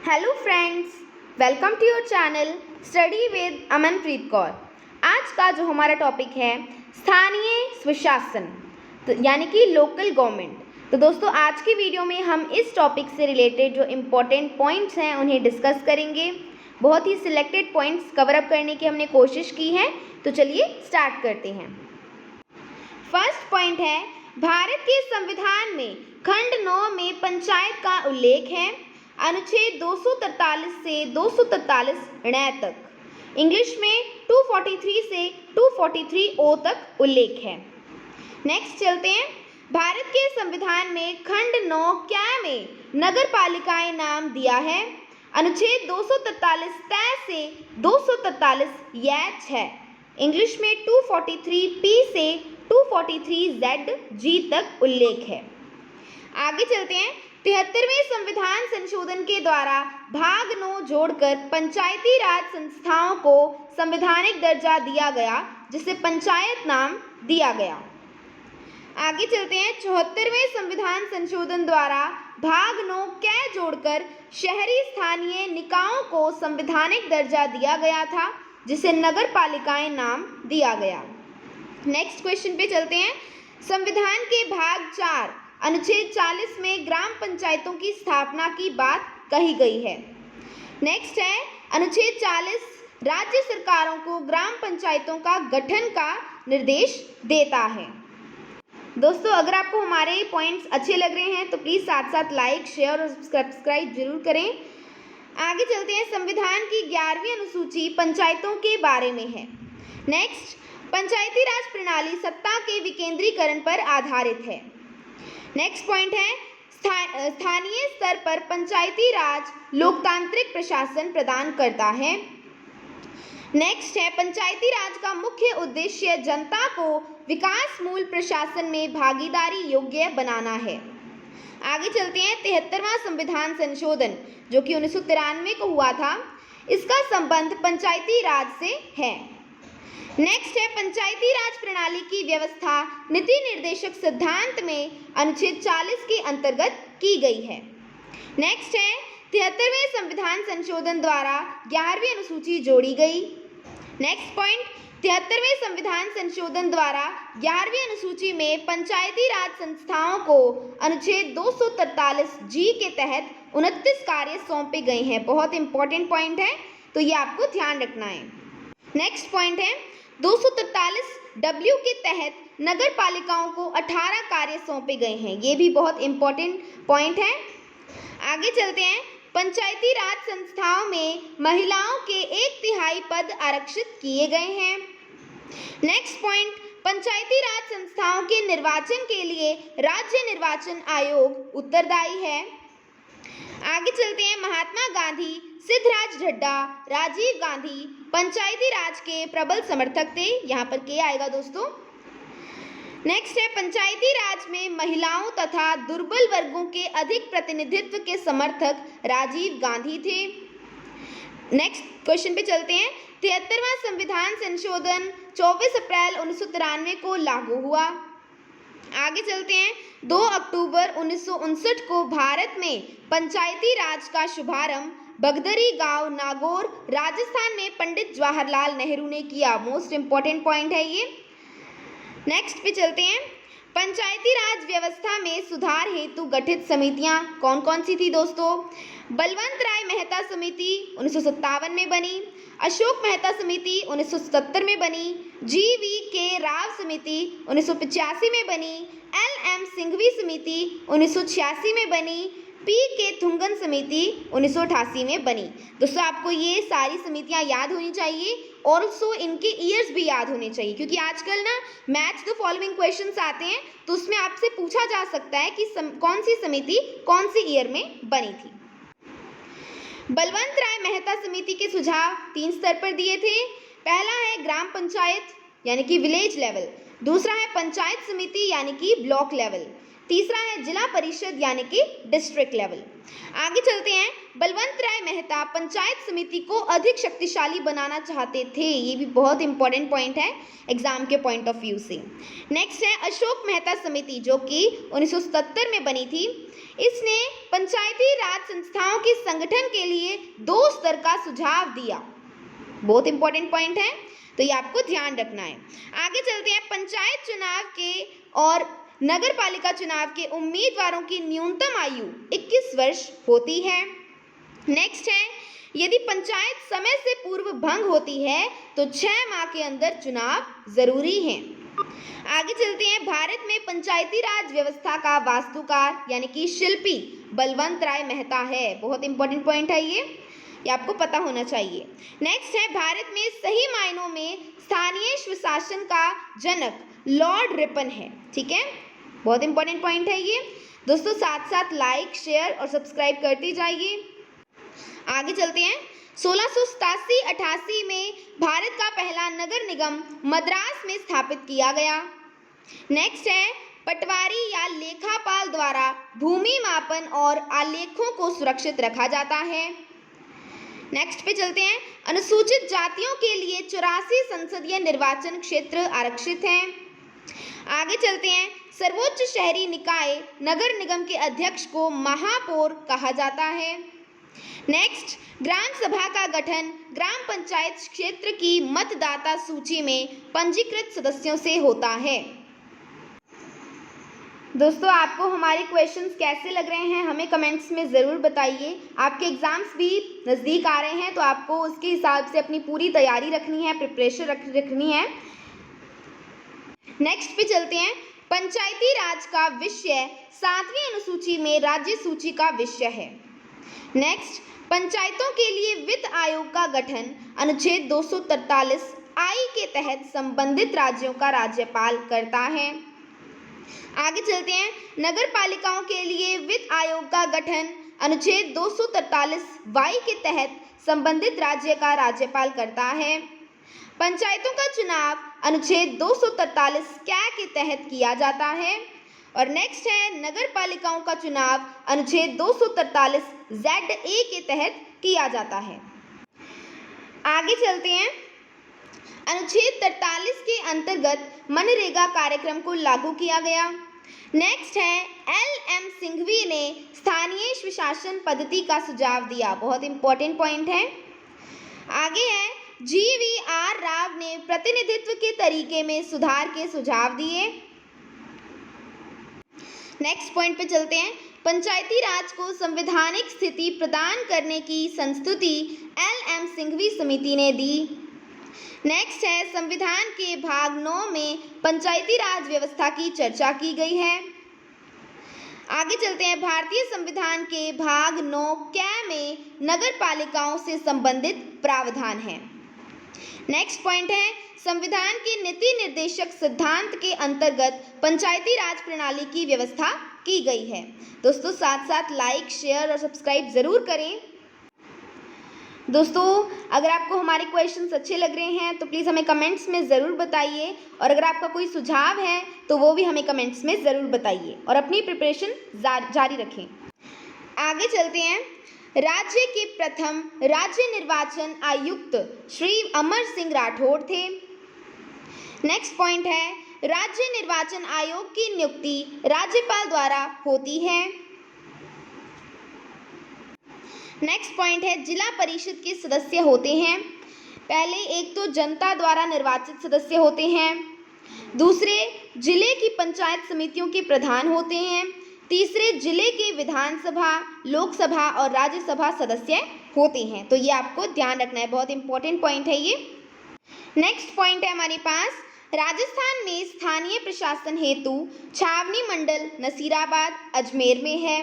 Hello friends, welcome to your channel study with Amanpreet Kaur. आज का जो हमारा टॉपिक है स्थानीय स्वशासन, तो यानी कि लोकल गवर्नमेंट। तो दोस्तों, आज की वीडियो में हम इस टॉपिक से रिलेटेड जो इम्पोर्टेंट पॉइंट्स हैं उन्हें डिस्कस करेंगे। बहुत ही सिलेक्टेड पॉइंट्स कवर अप करने की हमने कोशिश की है, तो चलिए स्टार्ट करते हैं। फर्स्ट पॉइंट है, भारत के संविधान में खंड 9 में पंचायत का उल्लेख है। अनुच्छेद 243 से 243 ण तक, इंग्लिश में 243 से 243 तक उल्लेख है। नेक्स्ट चलते हैं, भारत के संविधान में खंड 9 क्या में नगर पालिकाएं नाम दिया है। अनुच्छेद 243 तय से 243 6, इंग्लिश में 243 से 243 जी तक उल्लेख है। आगे चलते हैं, 73वें संविधान संशोधन के द्वारा भाग 9 जोड़कर पंचायती राज संस्थाओं को संवैधानिक दर्जा दिया गया, जिसे पंचायत नाम दिया गया। आगे चलते हैं, 74वें संविधान संशोधन द्वारा भाग 9 कै जोड़कर शहरी स्थानीय निकायों को संवैधानिक दर्जा दिया गया था, जिसे नगर पालिकाएं नाम दिया गया। नेक्स्ट क्वेश्चन पे चलते हैं, संविधान के भाग 4 अनुच्छेद 40 में ग्राम पंचायतों की स्थापना की बात कही गई है। नेक्स्ट है, अनुच्छेद 40 राज्य सरकारों को ग्राम पंचायतों का गठन का निर्देश देता है। दोस्तों, अगर आपको हमारे पॉइंट्स अच्छे लग रहे हैं तो प्लीज़ साथ साथ लाइक, शेयर और सब्सक्राइब जरूर करें। आगे चलते हैं, संविधान की 11वीं अनुसूची पंचायतों के बारे में है। नेक्स्ट, पंचायती राज प्रणाली सत्ता के विकेंद्रीकरण पर आधारित है। नेक्स्ट पॉइंट है, स्थानीय स्तर पर पंचायती राज लोकतांत्रिक प्रशासन प्रदान करता है। नेक्स्ट है, पंचायती राज का मुख्य उद्देश्य जनता को विकास मूल प्रशासन में भागीदारी योग्य बनाना है। आगे चलते हैं, 73वां संविधान संशोधन जो कि 1993 को हुआ था, इसका संबंध पंचायती राज से है। नेक्स्ट है, पंचायती राज प्रणाली की व्यवस्था नीति निर्देशक सिद्धांत में अनुच्छेद 40 के अंतर्गत की गई है। नेक्स्ट है, 73वें संविधान संशोधन द्वारा 11वीं अनुसूची जोड़ी गई। नेक्स्ट पॉइंट, 73वें संविधान संशोधन द्वारा 11वीं अनुसूची में पंचायती राज संस्थाओं को अनुच्छेद 243 जी के तहत 29 कार्य सौंपे गए हैं। बहुत इंपॉर्टेंट पॉइंट है, तो ये आपको ध्यान रखना है। नेक्स्ट पॉइंट है, 243 के तहत नगर पालिकाओं को 18 कार्य सौंपे गए हैं। ये भी बहुत इंपॉर्टेंट पॉइंट है। आगे चलते हैं, पंचायती राज संस्थाओं में महिलाओं के 1/3 पद आरक्षित किए गए हैं। नेक्स्ट पॉइंट, पंचायती राज संस्थाओं के निर्वाचन के लिए राज्य निर्वाचन आयोग उत्तरदायी है। आगे चलते हैं, महात्मा गांधी, सिद्धराज ढड्डा, राजीव गांधी पंचायती राज के प्रबल समर्थक थे। यहाँ पर के आएगा दोस्तों। नेक्स्ट है, पंचायती राज में महिलाओं तथा दुर्बल वर्गों के अधिक प्रतिनिधित्व के समर्थक राजीव गांधी थे। नेक्स्ट क्वेश्चन पे चलते हैं, 73वां संविधान संशोधन 24 अप्रैल 1993 को लागू हुआ। आगे चलते हैं, 2 अक्टूबर 1959 को भारत में पंचायती राज का शुभारंभ बगदरी गांव, नागौर, राजस्थान में पंडित जवाहरलाल नेहरू ने किया। मोस्ट इंपॉर्टेंट पॉइंट है ये। नेक्स्ट पे चलते हैं, पंचायती राज व्यवस्था में सुधार हेतु गठित समितियां कौन कौन सी थी दोस्तों। बलवंत राय मेहता समिति 1957 में बनी, अशोक मेहता समिति 1970 में बनी, GV.K. राव समिति 1985 में बनी, LM सिंघवी समिति 1986 में बनी, P.K. थुंगन समिति 1988 में बनी। दोस्तों, आपको ये सारी समितियां याद होनी चाहिए, ऑल्सो इनके ईयर्स भी याद होने चाहिए, क्योंकि आजकल ना मैच द फॉलोइंग क्वेश्चंस आते हैं, तो उसमें आपसे पूछा जा सकता है कि कौन सी समिति कौन सी ईयर में बनी थी। बलवंत राय मेहता समिति के सुझाव 3 स्तर पर दिए थे। पहला है ग्राम पंचायत यानी कि विलेज लेवल, दूसरा है पंचायत समिति यानी कि ब्लॉक लेवल, तीसरा है जिला परिषद यानी कि डिस्ट्रिक्ट लेवल। आगे चलते हैं, बलवंत राय मेहता पंचायत समिति को अधिक शक्तिशाली बनाना चाहते थे। ये भी बहुत इंपॉर्टेंट पॉइंट है एग्जाम के पॉइंट ऑफ व्यू से। नेक्स्ट है अशोक मेहता समिति जो कि 1977 में बनी थी। इसने पंचायती राज संस्थाओं के संगठन के लिए 2 स्तर का सुझाव दिया। बहुत इंपॉर्टेंट पॉइंट है, तो ये आपको ध्यान रखना है। आगे चलते हैं, पंचायत चुनाव के और नगर पालिका चुनाव के उम्मीदवारों की न्यूनतम आयु 21 वर्ष होती है। नेक्स्ट है, यदि पंचायत समय से पूर्व भंग होती है तो 6 माह के अंदर चुनाव जरूरी है। आगे चलते हैं, भारत में पंचायती राज व्यवस्था का वास्तुकार यानी कि शिल्पी बलवंत राय मेहता है। बहुत इंपॉर्टेंट पॉइंट है ये आपको पता होना चाहिए। नेक्स्ट है, भारत में सही मायनों में स्थानीय स्वशासन का जनक लॉर्ड रिपन है। ठीक है, बहुत इंपॉर्टेंट पॉइंट है ये दोस्तों। साथ साथ लाइक, शेयर और सब्सक्राइब करते जाइए। आगे चलते हैं, 1687-88 में भारत का पहला नगर निगम मद्रास में स्थापित किया गया। नेक्स्ट है, पटवारी या लेखापाल द्वारा भूमि मापन और आलेखों को सुरक्षित रखा जाता है। नेक्स्ट पे चलते हैं, अनुसूचित जातियों के लिए 84 संसदीय निर्वाचन क्षेत्र आरक्षित हैं। आगे चलते हैं, सर्वोच्च शहरी निकाय नगर निगम के अध्यक्ष को महापौर कहा जाता है। नेक्स्ट, ग्राम सभा का गठन ग्राम पंचायत क्षेत्र की मतदाता सूची में पंजीकृत सदस्यों से होता है। दोस्तों, आपको हमारे क्वेश्चंस कैसे लग रहे हैं हमें कमेंट्स में ज़रूर बताइए। आपके एग्ज़ाम्स भी नज़दीक आ रहे हैं तो आपको उसके हिसाब से अपनी पूरी तैयारी रखनी है, प्रिपरेशन रखनी है। नेक्स्ट पे चलते हैं, पंचायती राज का विषय 7वीं अनुसूची में राज्य सूची का विषय है। नेक्स्ट, पंचायतों के लिए वित्त आयोग का गठन अनुच्छेद 243 आई के तहत संबंधित राज्यों का राज्यपाल करता है। आगे चलते हैं, नगर पालिकाओं के लिए वित्त आयोग का गठन अनुच्छेद 243 वाई के तहत संबंधित राज्य का राज्यपाल करता है। पंचायतों का चुनाव अनुच्छेद 243 क्या के तहत किया जाता है। और नेक्स्ट है, नगर पालिकाओं का चुनाव अनुच्छेद 243 ZA के तहत किया जाता है। आगे चलते हैं, अनुच्छेद 43 के अंतर्गत मनरेगा कार्यक्रम को लागू किया गया। नेक्स्ट है, LM सिंघवी ने स्थानीय स्वशासन पद्धति का सुझाव दिया। बहुत इंपॉर्टेंट पॉइंट है। आगे है, GVR राव ने प्रतिनिधित्व के तरीके में सुधार के सुझाव दिए। नेक्स्ट पॉइंट पे चलते हैं, पंचायती राज को संवैधानिक स्थिति प्रदान करने की संस्तुति LM सिंघवी समिति ने दी। नेक्स्ट है, संविधान के भाग 9 में पंचायती राज व्यवस्था की चर्चा की गई है। आगे चलते हैं, भारतीय संविधान के भाग 9 क्या में नगर पालिकाओं से संबंधित प्रावधान है। नेक्स्ट पॉइंट है, संविधान के नीति निर्देशक सिद्धांत के अंतर्गत पंचायती राज प्रणाली की व्यवस्था की गई है। दोस्तों, साथ साथ लाइक, शेयर और सब्सक्राइब ज़रूर करें। दोस्तों, अगर आपको हमारे क्वेश्चंस अच्छे लग रहे हैं तो प्लीज़ हमें कमेंट्स में ज़रूर बताइए, और अगर आपका कोई सुझाव है तो वो भी हमें कमेंट्स में ज़रूर बताइए और अपनी प्रिपरेशन जारी रखें। आगे चलते हैं, राज्य के प्रथम राज्य निर्वाचन आयुक्त श्री अमर सिंह राठौड़ थे। नेक्स्ट पॉइंट है, राज्य निर्वाचन आयोग की नियुक्ति राज्यपाल द्वारा होती है। नेक्स्ट पॉइंट है, जिला परिषद के सदस्य होते हैं। पहले एक तो जनता द्वारा निर्वाचित सदस्य होते हैं, दूसरे जिले की पंचायत समितियों के प्रधान होते हैं, तीसरे जिले के विधानसभा, लोकसभा और राज्यसभा सदस्य होते हैं। तो ये आपको ध्यान रखना है, बहुत इंपॉर्टेंट पॉइंट है ये। नेक्स्ट पॉइंट है हमारे पास, राजस्थान में स्थानीय प्रशासन हेतु छावनी मंडल नसीराबाद, अजमेर में है।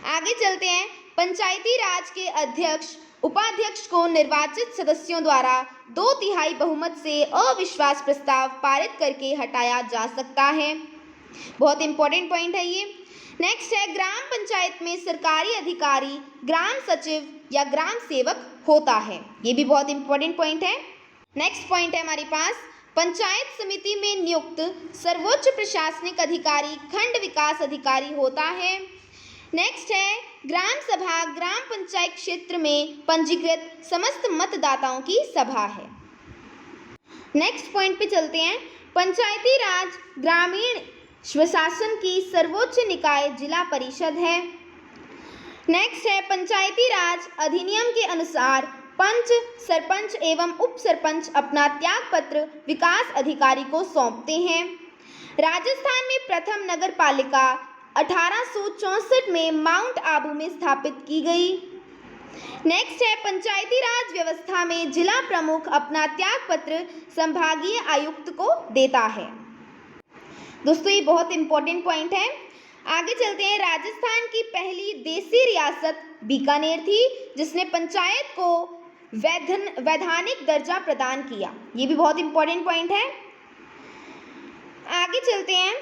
आगे चलते हैं, पंचायती राज के अध्यक्ष उपाध्यक्ष को निर्वाचित सदस्यों द्वारा 2/3 बहुमत से अविश्वास प्रस्ताव पारित करके हटाया जा सकता है। बहुत इंपॉर्टेंट पॉइंट है ये। नेक्स्ट है, ग्राम पंचायत में सरकारी अधिकारी ग्राम सचिव या ग्राम सेवक होता है। ये भी बहुत इंपॉर्टेंट पॉइंट है। नेक्स्ट पॉइंट है हमारे पास, पंचायत समिति में नियुक्त सर्वोच्च प्रशासनिक अधिकारी खंड विकास अधिकारी होता है। नेक्स्ट है ग्राम सभा ग्राम पंचायत क्षेत्र में पंजीकृत समस्त मतदाताओं की सभा है। नेक्स्ट पॉइंट पे चलते हैं। पंचायती राज ग्रामीण स्वशासन की सर्वोच्च निकाय जिला परिषद है। नेक्स्ट है पंचायती राज अधिनियम के अनुसार पंच सरपंच एवं उप सरपंच अपना त्यागपत्र विकास अधिकारी को सौंपते हैं। राजस्थान में प्रथम नगर पालिका 1864 में माउंट आबू में स्थापित की गई। नेक्स्ट है पंचायती राज व्यवस्था में जिला प्रमुख अपना त्यागपत्र संभागीय आयुक्त को देता है। दोस्तों ये बहुत इंपॉर्टेंट पॉइंट है। आगे चलते हैं। राजस्थान की पहली देसी रियासत बीकानेर थी जिसने पंचायत को वैधानिक दर्जा प्रदान किया। ये भी बहुत इंपॉर्टेंट पॉइंट है। आगे चलते हैं।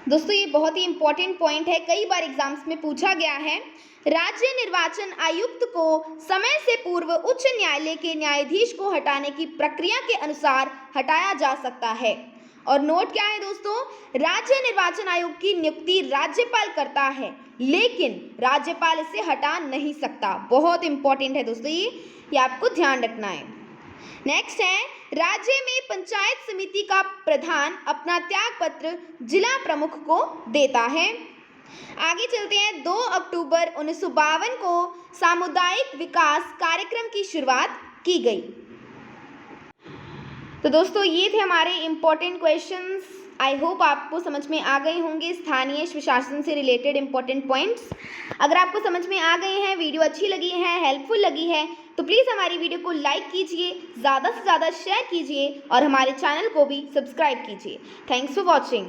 दोस्तों ये बहुत ही इंपॉर्टेंट पॉइंट है, कई बार एग्जाम्स में पूछा गया है। राज्य निर्वाचन आयुक्त को समय से पूर्व उच्च न्यायालय के न्यायाधीश को हटाने की प्रक्रिया के अनुसार हटाया जा सकता है। और नोट क्या है दोस्तों, राज्य निर्वाचन आयोग की नियुक्ति राज्यपाल करता है लेकिन राज्यपाल इसे हटा नहीं सकता। बहुत इंपॉर्टेंट है दोस्तों, ये आपको ध्यान रखना है। नेक्स्ट है राज्य में पंचायत समिति का प्रधान अपना त्यागपत्र जिला प्रमुख को देता है। आगे चलते हैं। 2 अक्टूबर 1952 को सामुदायिक विकास कार्यक्रम की शुरुआत की गई। तो दोस्तों ये थे हमारे इम्पोर्टेंट क्वेश्चंस। आई होप आपको समझ में आ गए होंगे स्थानीय स्वशासन से रिलेटेड इम्पोर्टेंट पॉइंट्स। अगर आपको समझ में आ गए हैं, वीडियो अच्छी लगी है, हेल्पफुल लगी है, तो प्लीज़ हमारी वीडियो को लाइक कीजिए, ज़्यादा से ज़्यादा शेयर कीजिए और हमारे चैनल को भी सब्सक्राइब कीजिए। Thanks for watching.